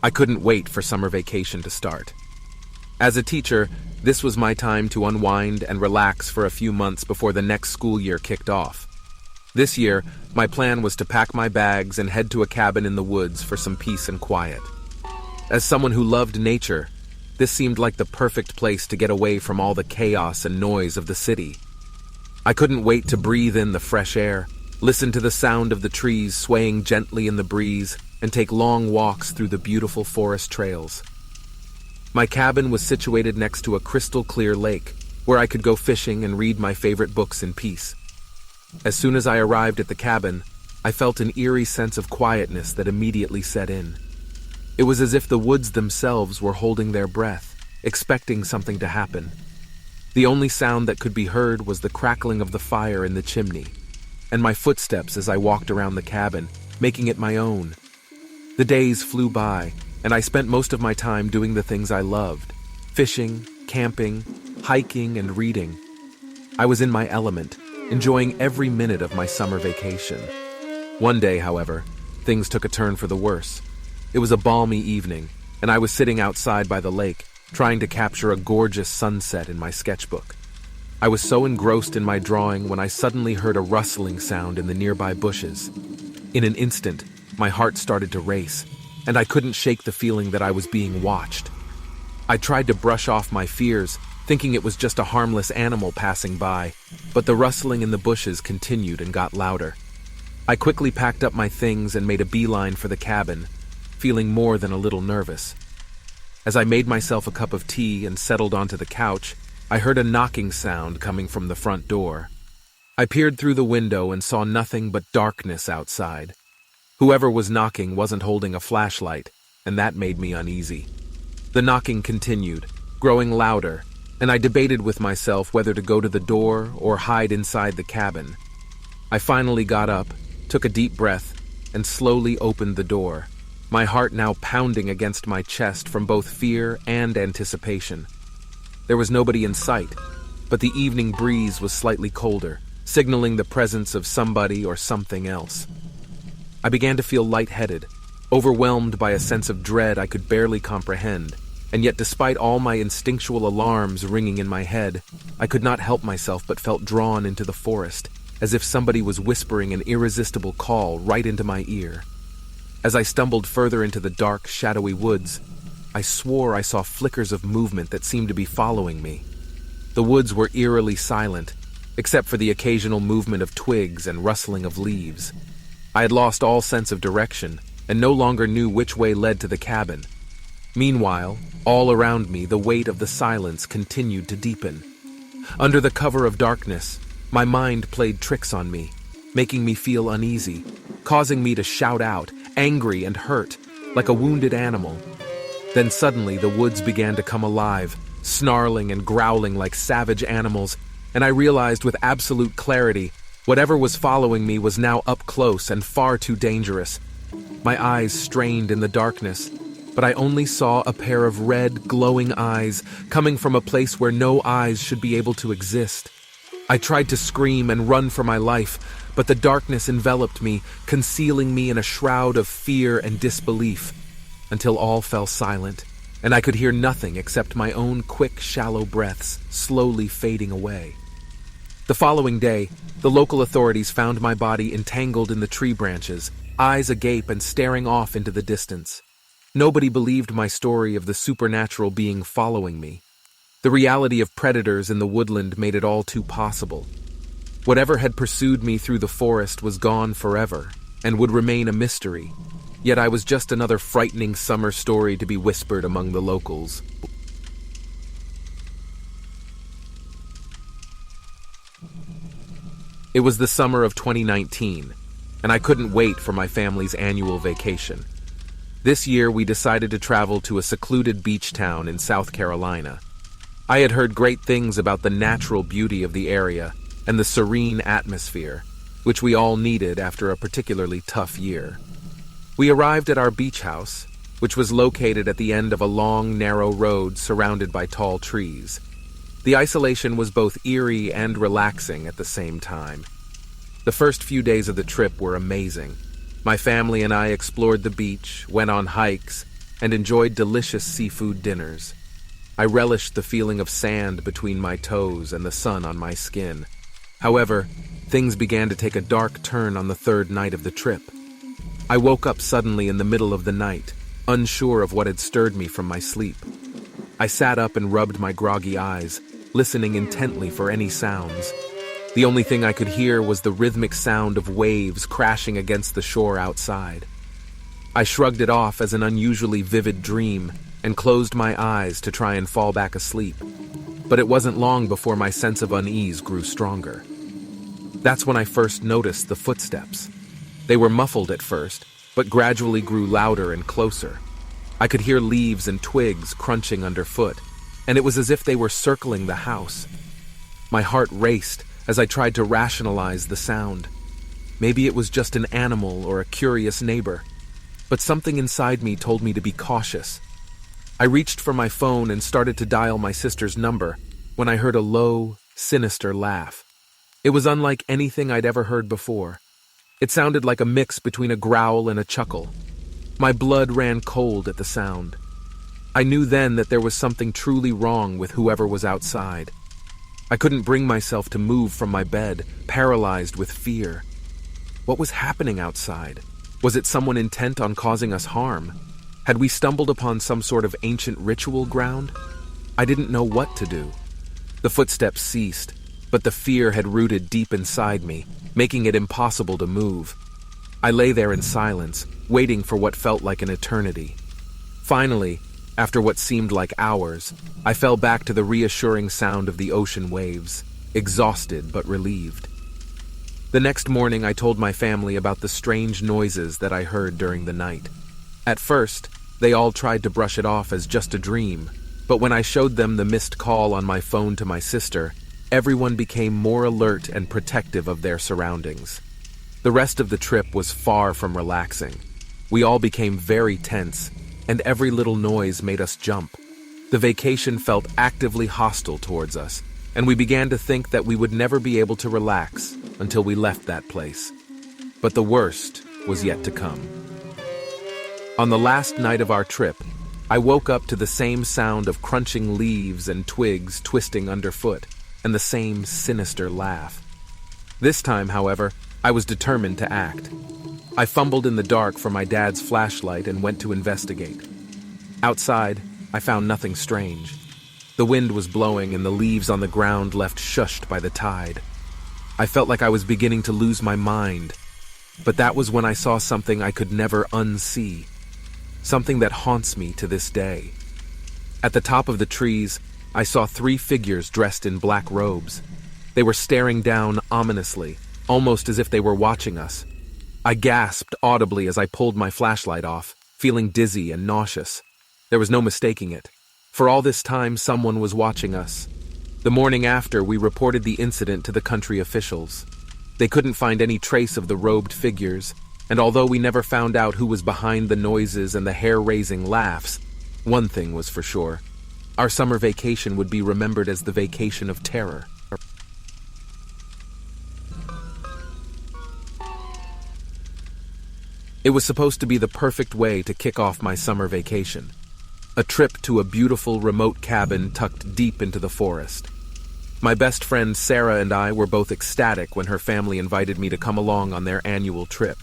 I couldn't wait for summer vacation to start. As a teacher, this was my time to unwind and relax for a few months before the next school year kicked off. This year, my plan was to pack my bags and head to a cabin in the woods for some peace and quiet. As someone who loved nature, this seemed like the perfect place to get away from all the chaos and noise of the city. I couldn't wait to breathe in the fresh air, listen to the sound of the trees swaying gently in the breeze, and take long walks through the beautiful forest trails. My cabin was situated next to a crystal-clear lake, where I could go fishing and read my favorite books in peace. As soon as I arrived at the cabin, I felt an eerie sense of quietness that immediately set in. It was as if the woods themselves were holding their breath, expecting something to happen. The only sound that could be heard was the crackling of the fire in the chimney, and my footsteps as I walked around the cabin, making it my own. The days flew by, and I spent most of my time doing the things I loved: fishing, camping, hiking, and reading. I was in my element, enjoying every minute of my summer vacation. One day, however, things took a turn for the worse. It was a balmy evening, and I was sitting outside by the lake, trying to capture a gorgeous sunset in my sketchbook. I was so engrossed in my drawing when I suddenly heard a rustling sound in the nearby bushes. In an instant, my heart started to race, and I couldn't shake the feeling that I was being watched. I tried to brush off my fears, thinking it was just a harmless animal passing by, but the rustling in the bushes continued and got louder. I quickly packed up my things and made a beeline for the cabin, feeling more than a little nervous. As I made myself a cup of tea and settled onto the couch, I heard a knocking sound coming from the front door. I peered through the window and saw nothing but darkness outside. Whoever was knocking wasn't holding a flashlight, and that made me uneasy. The knocking continued, growing louder, and I debated with myself whether to go to the door or hide inside the cabin. I finally got up, took a deep breath, and slowly opened the door, my heart now pounding against my chest from both fear and anticipation. There was nobody in sight, but the evening breeze was slightly colder, signaling the presence of somebody or something else. I began to feel lightheaded, overwhelmed by a sense of dread I could barely comprehend, and yet despite all my instinctual alarms ringing in my head, I could not help myself but felt drawn into the forest, as if somebody was whispering an irresistible call right into my ear. As I stumbled further into the dark, shadowy woods, I swore I saw flickers of movement that seemed to be following me. The woods were eerily silent, except for the occasional movement of twigs and rustling of leaves. I had lost all sense of direction, and no longer knew which way led to the cabin. Meanwhile, all around me, the weight of the silence continued to deepen. Under the cover of darkness, my mind played tricks on me, making me feel uneasy, causing me to shout out, angry and hurt, like a wounded animal. Then suddenly the woods began to come alive, snarling and growling like savage animals, and I realized with absolute clarity whatever was following me was now up close and far too dangerous. My eyes strained in the darkness, but I only saw a pair of red, glowing eyes coming from a place where no eyes should be able to exist. I tried to scream and run for my life, but the darkness enveloped me, concealing me in a shroud of fear and disbelief, until all fell silent, and I could hear nothing except my own quick, shallow breaths slowly fading away. The following day, the local authorities found my body entangled in the tree branches, eyes agape and staring off into the distance. Nobody believed my story of the supernatural being following me. The reality of predators in the woodland made it all too possible. Whatever had pursued me through the forest was gone forever, and would remain a mystery. Yet I was just another frightening summer story to be whispered among the locals. It was the summer of 2019, and I couldn't wait for my family's annual vacation. This year we decided to travel to a secluded beach town in South Carolina. I had heard great things about the natural beauty of the area and the serene atmosphere, which we all needed after a particularly tough year. We arrived at our beach house, which was located at the end of a long, narrow road surrounded by tall trees. The isolation was both eerie and relaxing at the same time. The first few days of the trip were amazing. My family and I explored the beach, went on hikes, and enjoyed delicious seafood dinners. I relished the feeling of sand between my toes and the sun on my skin. However, things began to take a dark turn on the third night of the trip. I woke up suddenly in the middle of the night, unsure of what had stirred me from my sleep. I sat up and rubbed my groggy eyes, listening intently for any sounds. The only thing I could hear was the rhythmic sound of waves crashing against the shore outside. I shrugged it off as an unusually vivid dream and closed my eyes to try and fall back asleep. But it wasn't long before my sense of unease grew stronger. That's when I first noticed the footsteps. They were muffled at first, but gradually grew louder and closer. I could hear leaves and twigs crunching underfoot, and it was as if they were circling the house. My heart raced as I tried to rationalize the sound. Maybe it was just an animal or a curious neighbor, but something inside me told me to be cautious. I reached for my phone and started to dial my sister's number when I heard a low, sinister laugh. It was unlike anything I'd ever heard before. It sounded like a mix between a growl and a chuckle. My blood ran cold at the sound. I knew then that there was something truly wrong with whoever was outside. I couldn't bring myself to move from my bed, paralyzed with fear. What was happening outside? Was it someone intent on causing us harm? Had we stumbled upon some sort of ancient ritual ground? I didn't know what to do. The footsteps ceased, but the fear had rooted deep inside me, making it impossible to move. I lay there in silence, waiting for what felt like an eternity. Finally, after what seemed like hours, I fell back to the reassuring sound of the ocean waves, exhausted but relieved. The next morning, I told my family about the strange noises that I heard during the night. At first, they all tried to brush it off as just a dream, but when I showed them the missed call on my phone to my sister, everyone became more alert and protective of their surroundings. The rest of the trip was far from relaxing. We all became very tense, and every little noise made us jump. The vacation felt actively hostile towards us, and we began to think that we would never be able to relax until we left that place. But the worst was yet to come. On the last night of our trip, I woke up to the same sound of crunching leaves and twigs twisting underfoot, and the same sinister laugh. This time, however, I was determined to act. I fumbled in the dark for my dad's flashlight and went to investigate. Outside, I found nothing strange. The wind was blowing and the leaves on the ground left shushed by the tide. I felt like I was beginning to lose my mind, but that was when I saw something I could never unsee. Something that haunts me to this day. At the top of the trees, I saw 3 figures dressed in black robes. They were staring down ominously, almost as if they were watching us. I gasped audibly as I pulled my flashlight off, feeling dizzy and nauseous. There was no mistaking it. For all this time, someone was watching us. The morning after, we reported the incident to the country officials. They couldn't find any trace of the robed figures, and although we never found out who was behind the noises and the hair-raising laughs, one thing was for sure. Our summer vacation would be remembered as the vacation of terror. It was supposed to be the perfect way to kick off my summer vacation. A trip to a beautiful remote cabin tucked deep into the forest. My best friend Sarah and I were both ecstatic when her family invited me to come along on their annual trip.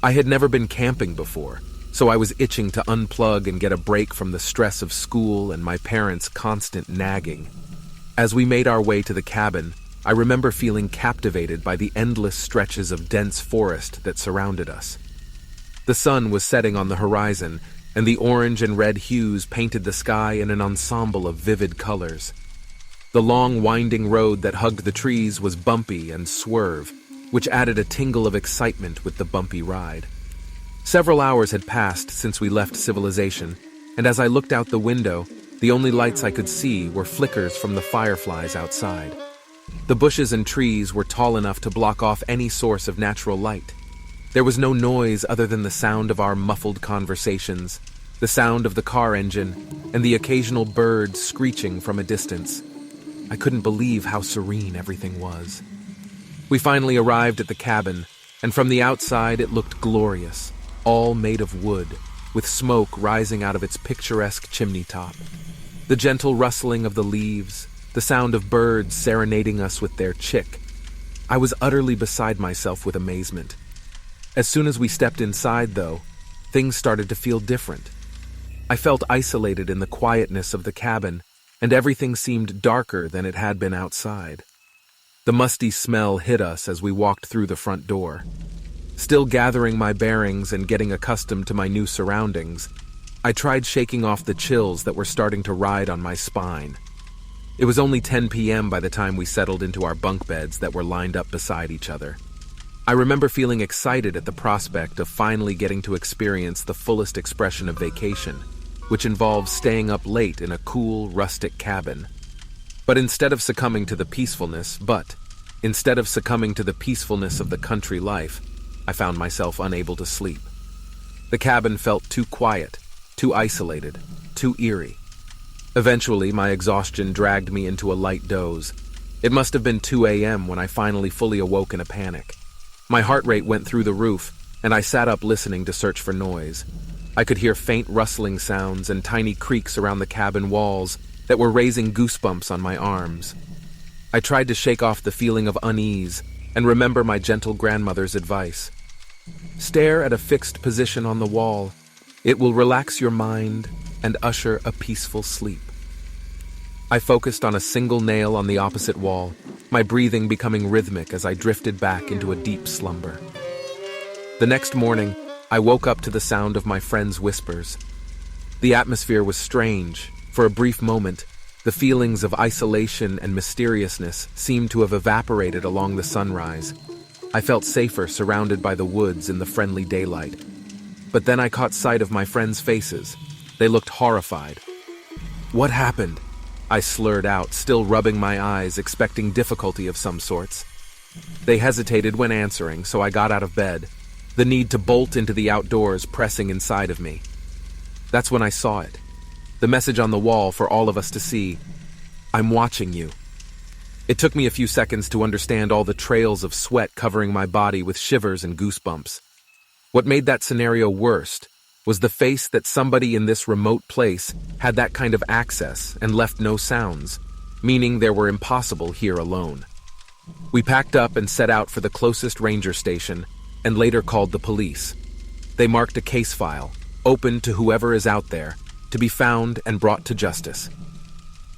I had never been camping before, so I was itching to unplug and get a break from the stress of school and my parents' constant nagging. As we made our way to the cabin, I remember feeling captivated by the endless stretches of dense forest that surrounded us. The sun was setting on the horizon, and the orange and red hues painted the sky in an ensemble of vivid colors. The long, winding road that hugged the trees was bumpy and swerve, which added a tingle of excitement with the bumpy ride. Several hours had passed since we left civilization, and as I looked out the window, the only lights I could see were flickers from the fireflies outside. The bushes and trees were tall enough to block off any source of natural light. There was no noise other than the sound of our muffled conversations, the sound of the car engine, and the occasional bird screeching from a distance. I couldn't believe how serene everything was. We finally arrived at the cabin, and from the outside it looked glorious, all made of wood, with smoke rising out of its picturesque chimney top. The gentle rustling of the leaves, the sound of birds serenading us with their chick. I was utterly beside myself with amazement. As soon as we stepped inside, though, things started to feel different. I felt isolated in the quietness of the cabin, and everything seemed darker than it had been outside. The musty smell hit us as we walked through the front door. Still gathering my bearings and getting accustomed to my new surroundings, I tried shaking off the chills that were starting to ride on my spine. It was only 10 p.m. by the time we settled into our bunk beds that were lined up beside each other. I remember feeling excited at the prospect of finally getting to experience the fullest expression of vacation, which involves staying up late in a cool, rustic cabin. But instead of succumbing to the peacefulness of the country life, I found myself unable to sleep. The cabin felt too quiet, too isolated, too eerie. Eventually, my exhaustion dragged me into a light doze. It must have been 2 a.m. when I finally fully awoke in a panic. My heart rate went through the roof, and I sat up listening to search for noise. I could hear faint rustling sounds and tiny creaks around the cabin walls that were raising goosebumps on my arms. I tried to shake off the feeling of unease and remember my gentle grandmother's advice. Stare at a fixed position on the wall. It will relax your mind and usher a peaceful sleep. I focused on a single nail on the opposite wall, my breathing becoming rhythmic as I drifted back into a deep slumber. The next morning, I woke up to the sound of my friends' whispers. The atmosphere was strange. For a brief moment, the feelings of isolation and mysteriousness seemed to have evaporated along the sunrise. I felt safer surrounded by the woods in the friendly daylight. But then I caught sight of my friends' faces. They looked horrified. "What happened?" I slurred out, still rubbing my eyes, expecting difficulty of some sorts. They hesitated when answering, so I got out of bed, the need to bolt into the outdoors pressing inside of me. That's when I saw it. The message on the wall for all of us to see. "I'm watching you." It took me a few seconds to understand all the trails of sweat covering my body with shivers and goosebumps. What made that scenario worst was the face that somebody in this remote place had that kind of access and left no sounds, meaning they were impossible here alone. We packed up and set out for the closest ranger station and later called the police. They marked a case file, open to whoever is out there, to be found and brought to justice.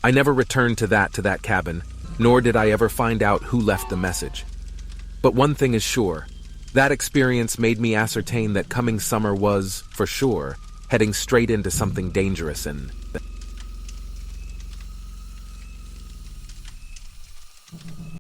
I never returned to that cabin, nor did I ever find out who left the message. But one thing is sure, that experience made me ascertain that coming summer was, for sure, heading straight into something dangerous and